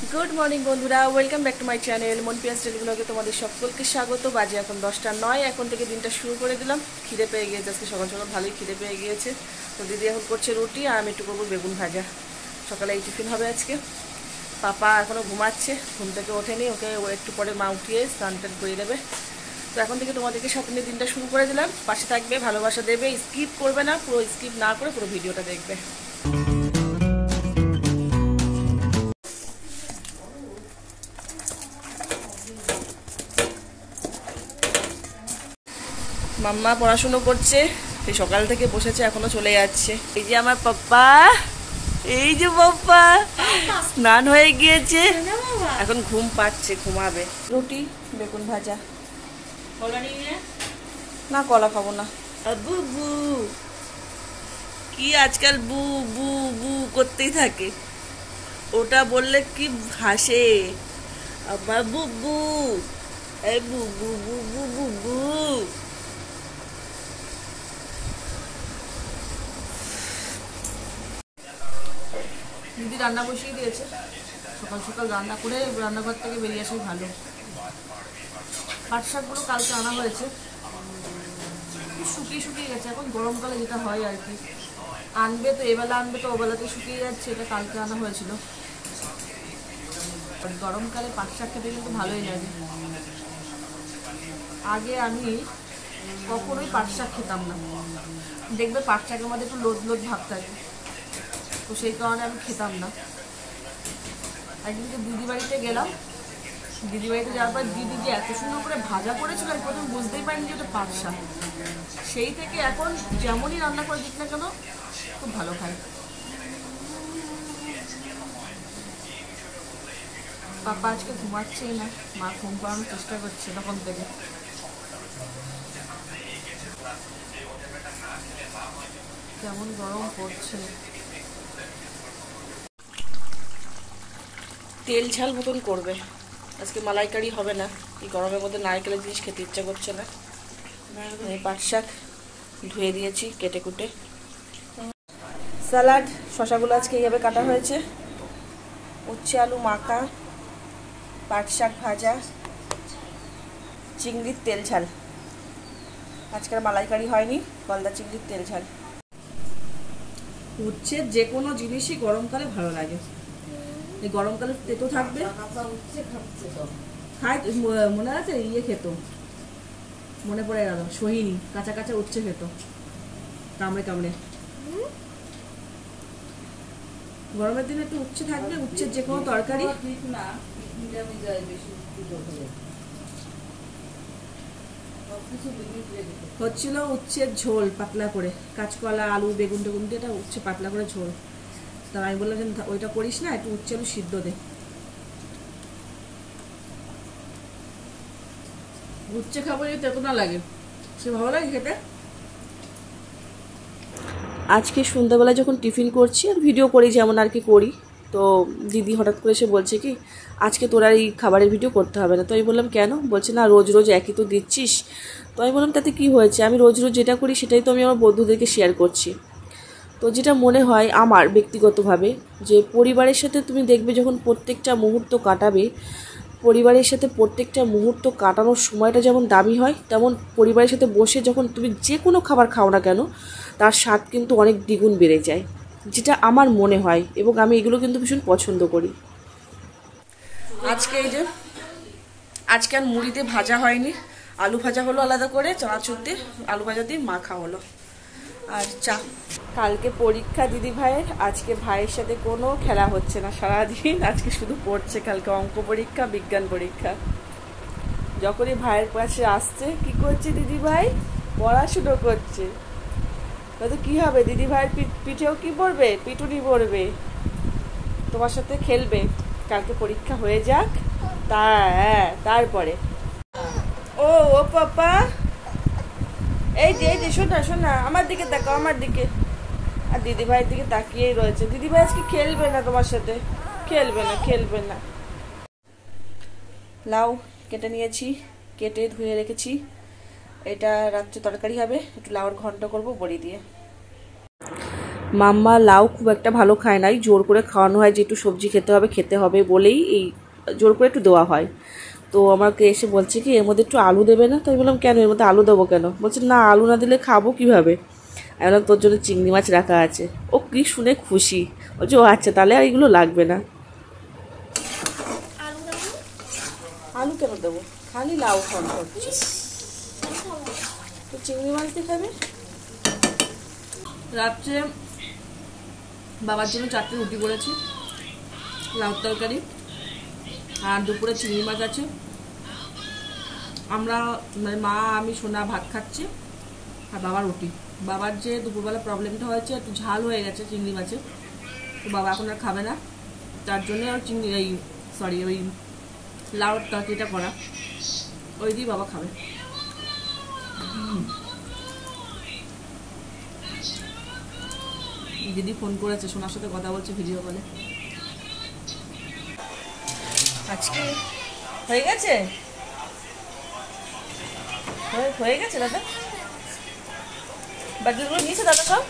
Good morning বন্ধুরা, welcome back to my channel মনপিয়াস daily ব্লগে তোমাদের সকলকে স্বাগত। বাজে এখন 10টা 9। এখন থেকে দিনটা শুরু করে দিলাম। খিদে পেয়ে গিয়েছে, আজকে সকাল সকাল ভালোই খিদে পেয়ে গিয়েছে। তো দিদি এখন করছে রুটি আর আমি একটু করবো বেগুন ভাজা। সকালে এই টিফিন হবে আজকে। পাপা এখনও ঘুমাচ্ছে, ঘুম থেকে ওঠেনি, ওকে একটু পরে মা উঠিয়ে স্নান টান করে দেবে। তো এখন থেকে তোমাদেরকে সাথে নিয়ে দিনটা শুরু করে দিলাম। পাশে থাকবে, ভালোবাসা দেবে, স্কিপ করবে না, পুরো স্কিপ না করে পুরো ভিডিওটা দেখবে। মাম্মা পড়াশুনো করছে, সেই সকাল থেকে বসেছে, এখনো চলে যাচ্ছে। এই যে আমার পাপ্পা, এই যে পাপ্পা স্নান হয়ে গিয়েছে, এখন ঘুম পাচ্ছে, ঘুমাবে। রুটি বেগুন ভাজা। না কলা খাবো না। বু বু কি আজকাল বু বু বু করতেই থাকে, ওটা বললে কি হাসে। আমার বুবু, এই বুবু বুবু বুবু। দিদি রান্না বসিয়ে দিয়েছে, সকাল সকাল রান্না করে রান্নাঘর থেকে বেরিয়ে আসাই ভালো। পাট শাকগুলো কালকে আনা হয়েছে, শুকিয়ে শুকিয়ে গেছে। এখন গরমকালে যেটা হয় আর কি, আনবে তো এবেলা আনবে তো ওবেলাতে শুকিয়ে যাচ্ছে। এটা কালকে আনা হয়েছিল। গরমকালে পাট শাক খেতে কিন্তু ভালোই লাগে। আগে আমি কখনোই পাট শাক খেতাম না, দেখবে পাট শাকের মধ্যে একটু লোদ লোদ ভাব থাকে, তো সেই কারণে আমি খেতাম না। একদিনকে দিদি বাড়িতে গেলাম, দিদি বাড়িতে যাওয়ার পর দিদি যে এত সুন্দর করে ভাজা করেছিল, আমি প্রথম বুঝতেই পারিনি যে ওটা পাট শাক। সেই থেকে এখন যেমনই রান্না করে দিক না কেন খুব ভালো খায়। পাপা আজকে ঘুমাচ্ছেই না, মা ঘুম পাড়ানোর চেষ্টা করছে তখন থেকে। কেমন গরম পড়ছে, তেল ঝাল মতন করবে আজকে। মালাইকারি হবে না, এই গরমের মধ্যে নারকেলের জিনিস খেতে ইচ্ছা করছে না। পাট শাক ধুয়ে দিয়েছি কেটে কুটে। স্যালাড, শশাগুলো আজকে এইভাবে কাটা হয়েছে, উচ্ছে আলু মাখা, পাট শাক ভাজা, চিংড়ির তেল ঝাল। আজকের মালাইকারি হয়নি, গলদা চিংড়ির তেল ঝাল। উচ্ছে যে কোনো জিনিসই গরমকালে ভালো লাগে। এই গরমকালে তেতো থাকবে, খাই মনে আছে ইয়ে খেত, মনে পড়ে গেল, সোহিনী কাঁচা কাঁচা উচ্ছে খেত কামড়ে কামড়ে। গরমের দিনে একটু উচ্ছে থাকবে, উচ্ছের যে কোনো তরকারি। হচ্ছিল উচ্ছের ঝোল পাতলা করে, কাঁচকলা আলু বেগুন টেগুন দিয়ে এটা উচ্ছে পাতলা করে ঝোল। তা আমি বললাম যে ওইটা করিস না, একটু উচ্ছে আলু সিদ্ধ দে। উচ্ছে খাবো যদি তেতো না লাগে, সে ভালো লাগে খেতে। আজকে সন্ধ্যাবেলায় যখন টিফিন করছি আর ভিডিও করি যেমন আর কি করি, তো দিদি হঠাৎ করে এসে বলছে কি আজকে তোর আর এই খাবারের ভিডিও করতে হবে না। তো আমি বললাম কেন? বলছে না রোজ রোজ একই তো দিচ্ছিস। তো আমি বললাম তাতে কি হয়েছে, আমি রোজ রোজ যেটা করি সেটাই তো আমি আমার বন্ধুদেরকে শেয়ার করছি। তো যেটা মনে হয় আমার ব্যক্তিগতভাবে, যে পরিবারের সাথে তুমি দেখবে যখন প্রত্যেকটা মুহূর্ত কাটাবে, পরিবারের সাথে প্রত্যেকটা মুহূর্ত কাটানোর সময়টা যেমন দামি হয়, তেমন পরিবারের সাথে বসে যখন তুমি যে কোনো খাবার খাও না কেন তার স্বাদ কিন্তু অনেক দ্বিগুণ বেড়ে যায়, যেটা আমার মনে হয়, এবং আমি এগুলো কিন্তু ভীষণ পছন্দ করি। আজকে এই যে আজকে আর মুড়ি দিয়ে ভাজা হয়নি, আলু ভাজা হলো আলাদা করে, চানাচুর দিয়ে আলু ভাজা দিয়ে মাখা হলো, আর চা। কালকে পরীক্ষা দিদি ভাইয়ের, আজকে ভাইয়ের সাথে কোনো খেলা হচ্ছে না সারাদিন, আজকে শুধু পড়ছে। কালকে অঙ্ক পরীক্ষা, বিজ্ঞান পরীক্ষা। যখনই ভাইয়ের পাশে আসছে কি করছে দিদি ভাই? পড়াশুনো করছে। তাতে কি হবে, দিদি ভাইয়ের পিঠেও কি পড়বে? পিটুনি পড়বে, তোমার সাথে খেলবে। কালকে পরীক্ষা হয়ে যাক, তারপরে। ও ও পাপা, এই যে শোনা শোনা, আমার দিকে তাকাও, আমার দিকে। আর দিদি ভাইয়ের দিকে তাকিয়েই রয়েছে। দিদি ভাই আজকে খেলবে না তোমার সাথে, খেলবে না। লাউ কেটে নিয়েছি, কেটে ধুয়ে রেখেছি। এটা রাত্রে তরকারি হবে, একটু লাউর ঘন্ট করব বড়ি দিয়ে। মাম্মা লাউ খুব একটা ভালো খায় নাই, জোর করে খাওয়ানো হয় যে একটু সবজি খেতে হবে বলেই এই জোর করে একটু দেওয়া হয়। তো আমাকে এসে বলছে কি এর মধ্যে একটু আলু দেবে না? তো আমি বললাম কেন, এর মধ্যে আলু দেবো কেন? বলছে না আলু না দিলে খাবো কীভাবে? আমি বললাম তোর জন্য চিংড়ি মাছ রাখা আছে। ও কি শুনে খুশি, বলছে ও আচ্ছা তাহলে আর এগুলো লাগবে না। আলু কেন দেবো, খালি লাউ খাওয়ানো হচ্ছে। তো চিংড়ি মাছ দিয়ে খাবে। রাত্রে বাবার জন্য 4টে রুটি করেছি, লাউ তরকারি, আর দুপুরে চিংড়ি মাছ আছে। আমরা মানে মা আমি সোনা ভাত খাচ্ছি আর বাবা রুটি। বাবার যে দুপুরবেলা প্রবলেমটা হয়েছে, একটু ঝাল হয়ে গেছে চিংড়ি মাছে, তো বাবা এখন আর খাবে না, তার জন্যে আর ওই লাউর তরকারিটা করা, ওই দিয়ে বাবা খাবে। দিদি ফোন করেছে, সোনার সাথে কথা বলছে ভিডিও কলে। আজকে হয়ে গেছে হয়ে গেছে দাদা, বাকিগুলো নিয়েছে দাদা সব।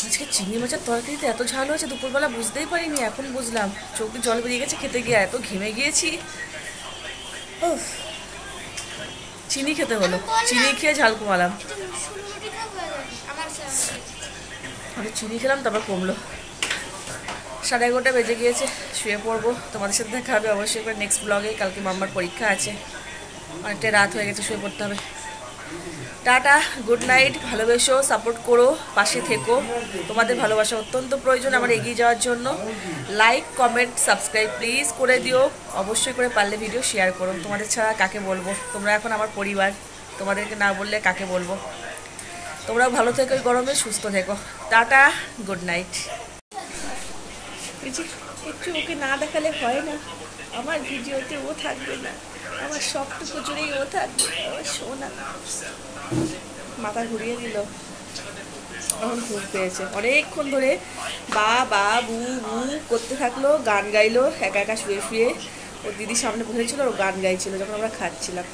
আজকে চিংড়ি মাছের তরকারিতে এত ঝাল হয়েছে দুপুরবেলা বুঝতেই পারিনি, এখন বুঝলাম, চোখে জল বেরিয়ে গেছে খেতে গিয়ে, এত ঘেমে গিয়েছি। চিনি খেতে হলো, চিনি খেয়ে ঝাল কমালাম। আমি চিনি খেলাম তারপর কমলো। 11:30 বেজে গিয়েছে, শুয়ে পড়বো। তোমাদের সাথে দেখা হবে অবশ্যই করে নেক্সট ব্লগে। কালকে মাম্মার পরীক্ষা আছে, অনেকটা রাত হয়ে গেছে, শুয়ে পড়তে হবে। Tata, good night. ভালোবেসো, সাপোর্ট করো, পাশে থেকো। তোমাদের ভালোবাসা অত্যন্ত প্রয়োজন আমার এগিয়ে যাওয়ার জন্য। লাইক, কমেন্ট, সাবস্ক্রাইব প্লিজ করে দিও, অবশ্যই করে পারলে ভিডিও শেয়ার করো। তোমাদের ছাড়া কাকে বলবো, তোমরা এখন আমার পরিবার, তোমাদেরকে না বললে কাকে বলবো। তোমরাও ভালো থেকো, গরমে সুস্থ থেকো। Tata, good night. একটু ওকে না দেখালে হয় না, আমার ভিডিওতে ও থাকবে না, আমার সবটুকু জুড়েই ও থাকবে, আমার সোনা। মাথা ঘুরিয়ে দিল, এখন ঘুম পেয়েছে। অনেকক্ষণ ধরে বা বা বু বু করতে থাকলো, গান গাইলো একা একা শুয়ে শুয়ে। ওর দিদির সামনে বসেছিল, ও গান গাইছিল যখন আমরা খাচ্ছিলাম।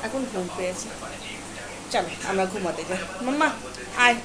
এখন ঘুম পেয়েছে, চলো আমরা ঘুমাতে যাই। মাম্মা আয়।